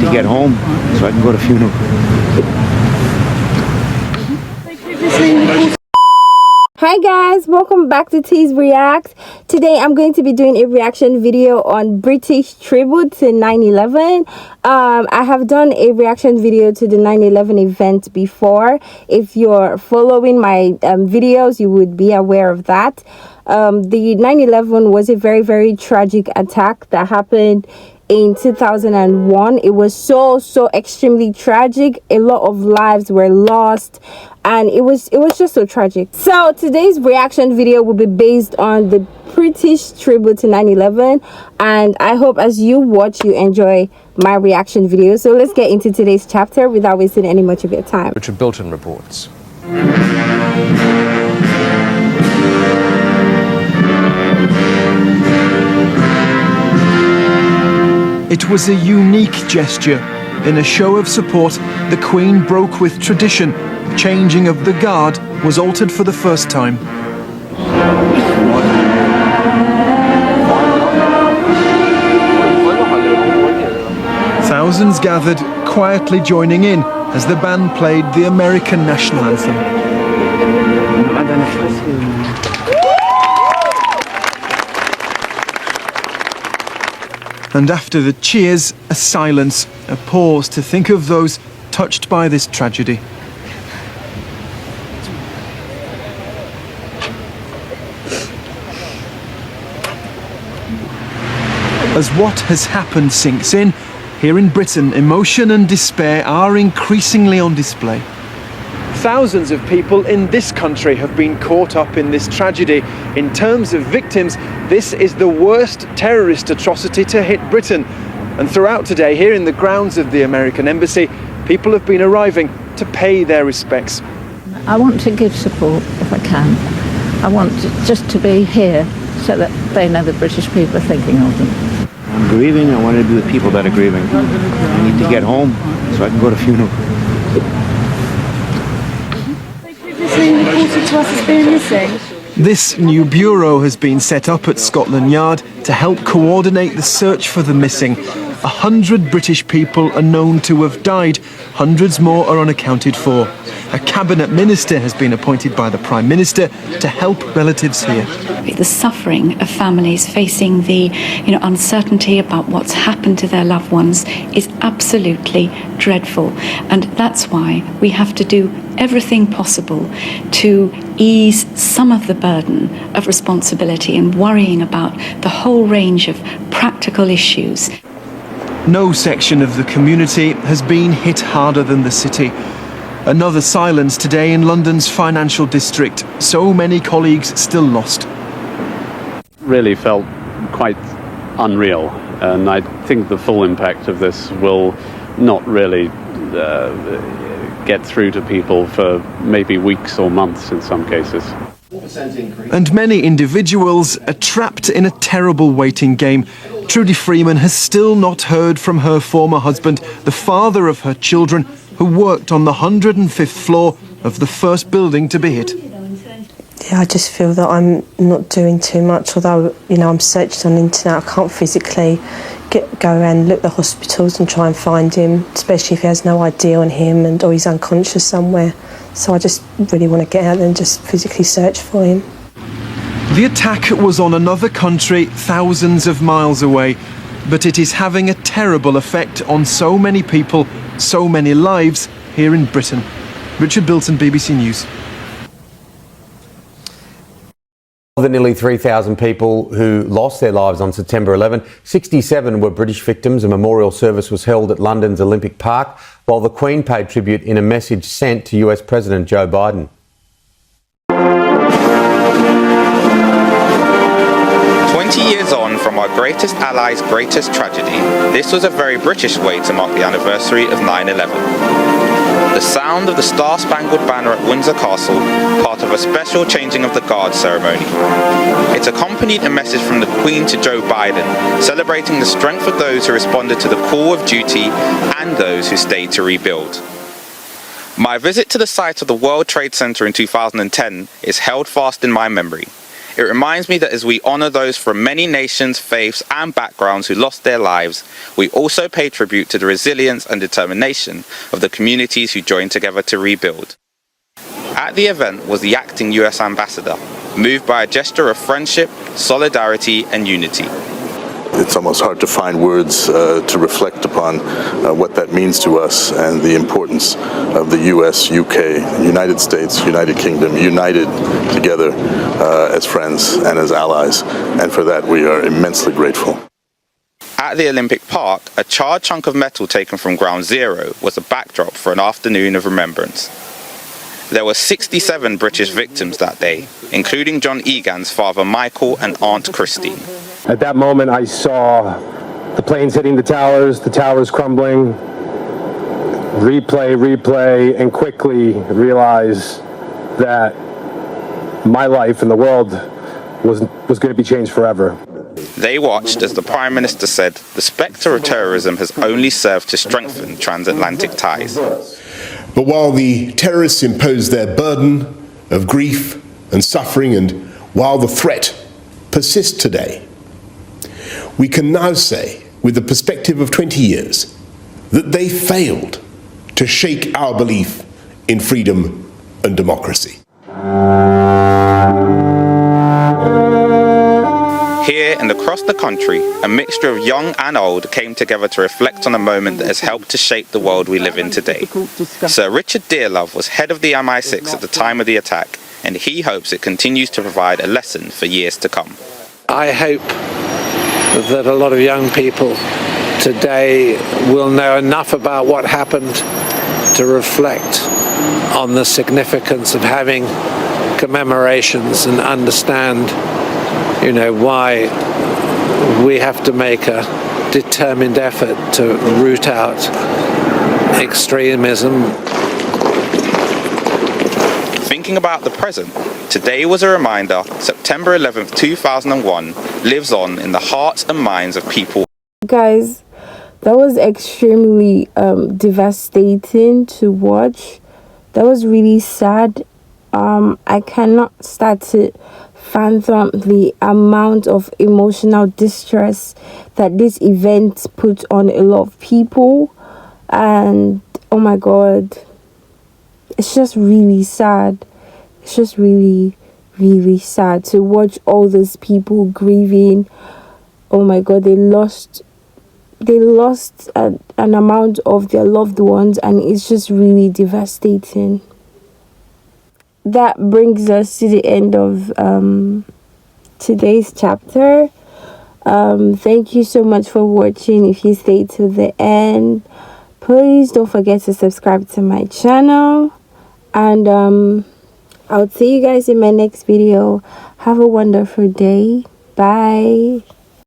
to get home so I can go to funeral. Hi guys, welcome back to Tees React. Today I'm going to be doing a reaction video on British tribute to 9/11. I have done a reaction video to the 9/11 event before. If you're following my videos, you would be aware of that. The 9/11 was a very, very tragic attack that happened in 2001. It was so extremely tragic. A lot of lives were lost, and it was just so tragic. So today's reaction video will be based on the British tribute to 9/11, and I hope as you watch you enjoy my reaction video. So let's get into today's chapter without wasting any much of your time. Richard Bilton reports. It was a unique gesture. In a show of support, the Queen broke with tradition. Changing of the guard was altered for the first time. Thousands gathered, quietly joining in as the band played the American national anthem. And after the cheers, a silence, a pause to think of those touched by this tragedy. As what has happened sinks in, here in Britain, emotion and despair are increasingly on display. Thousands of people in this country have been caught up in this tragedy. In terms of victims, this is the worst terrorist atrocity to hit Britain. And throughout today, here in the grounds of the American Embassy, people have been arriving to pay their respects. I want to give support if I can. I want just to be here so that they know the British people are thinking of them. I'm grieving. I wanted to be with people that are grieving. I need to get home so I can go to funeral. Reported to us as being missing. This new bureau has been set up at Scotland Yard to help coordinate the search for the missing. 100 British people are known to have died. Hundreds more are unaccounted for. A cabinet minister has been appointed by the Prime Minister to help relatives here. The suffering of families facing the uncertainty about what's happened to their loved ones is absolutely dreadful, and that's why we have to do everything possible to ease some of the burden of responsibility and worrying about the whole range of practical issues. No section of the community has been hit harder than the city. Another silence today in London's financial district. So many colleagues still lost. Really felt quite unreal, and I think the full impact of this will not really get through to people for maybe weeks or months in some cases. And many individuals are trapped in a terrible waiting game. Trudy Freeman has still not heard from her former husband, the father of her children, who worked on the 105th floor of the first building to be hit. Yeah, I just feel that I'm not doing too much, although, I'm searching on the internet. I can't physically go around, look at the hospitals and try and find him, especially if he has no ID on him or he's unconscious somewhere. So I just really want to get out there and just physically search for him. The attack was on another country thousands of miles away, but it is having a terrible effect on so many people, so many lives here in Britain. Richard Bilton, BBC News. Of the nearly 3,000 people who lost their lives on September 11, 67 were British victims. A memorial service was held at London's Olympic Park, while the Queen paid tribute in a message sent to US President Joe Biden. 20 years on from our greatest ally's greatest tragedy, this was a very British way to mark the anniversary of 9/11. The sound of the Star-Spangled Banner at Windsor Castle, part of a special changing of the guard ceremony. It accompanied a message from the Queen to Joe Biden, celebrating the strength of those who responded to the call of duty and those who stayed to rebuild. My visit to the site of the World Trade Center in 2010 is held fast in my memory. It reminds me that as we honour those from many nations, faiths and backgrounds who lost their lives, we also pay tribute to the resilience and determination of the communities who joined together to rebuild. At the event was the acting US ambassador, moved by a gesture of friendship, solidarity and unity. It's almost hard to find words to reflect upon what that means to us and the importance of the US, UK, United States, United Kingdom, united together as friends and as allies, and for that we are immensely grateful. At the Olympic Park, a charred chunk of metal taken from Ground Zero was a backdrop for an afternoon of remembrance. There were 67 British victims that day, including John Egan's father Michael and Aunt Christine. At that moment, I saw the planes hitting the towers crumbling, replay, and quickly realize that my life and the world was going to be changed forever. They watched as the Prime Minister said, the spectre of terrorism has only served to strengthen transatlantic ties. But while the terrorists impose their burden of grief and suffering, and while the threat persists today, we can now say, with the perspective of 20 years, that they failed to shake our belief in freedom and democracy. Here and across the country, a mixture of young and old came together to reflect on a moment that has helped to shape the world we live in today. Sir Richard Dearlove was head of the MI6 at the time of the attack, and he hopes it continues to provide a lesson for years to come. I hope that a lot of young people today will know enough about what happened to reflect on the significance of having commemorations and understand, why we have to make a determined effort to root out extremism. Thinking about the present, today was a reminder September 11th, 2001 lives on in the hearts and minds of people. Guys, that was extremely devastating to watch. That was really sad. I cannot start to fathom the amount of emotional distress that this event put on a lot of people, and oh my god, it's just really sad. It's just really sad to watch all those people grieving. Oh my god, they lost an amount of their loved ones, and it's just really devastating. That brings us to the end of today's chapter. Thank you so much for watching. If you stayed to the end, please don't forget to subscribe to my channel, and I'll see you guys in my next video. Have a wonderful day. Bye.